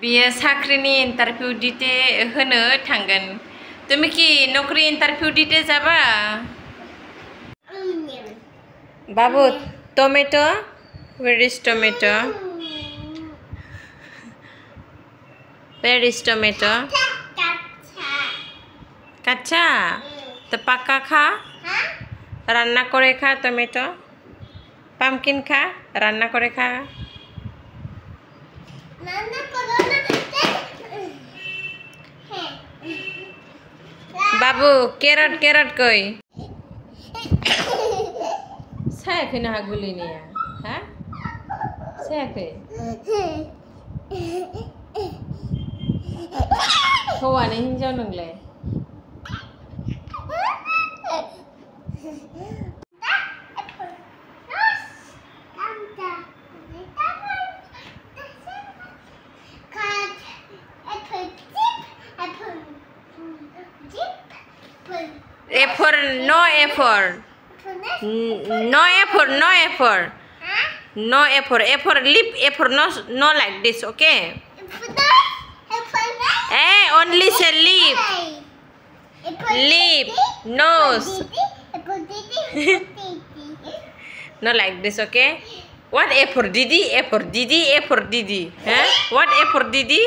बियो साख्रिनि इन्टारभिउ दिते होनो थांगोन তুমি কি नौकरी इन्टारभिउ दिते जाबा बाबू टमेटो where is tomato কাঁচা তো পাকা খা রান্না করে খা টমেটো পামকিন খা রান্না করে খা बाबू कैरट कैरट कोई सायाखै ना गुलिनिया हा सायाखै हौवानि हिनजाव नोंलाय A for no effort. No effort, no effort. No effort. A for lip, A for no like this, okay? Eh, only say lip. Lip, nose. No like this, okay? What A for Didi? A for Didi, A for Didi. Huh? What A for Didi?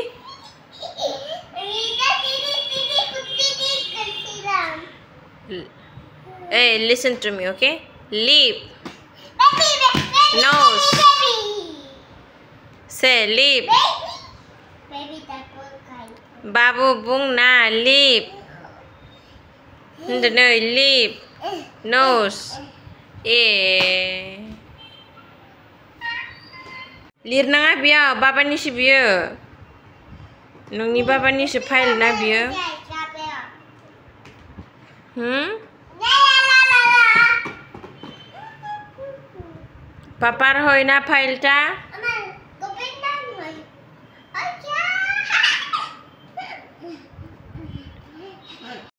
Hey, listen to me, okay? Lip, nose. Say lip. Babu bung na lip. No lip, nose. Lirna nga biya, baba ni si biya. Nung ni baba ni si file na biya. Papar hoy na file ta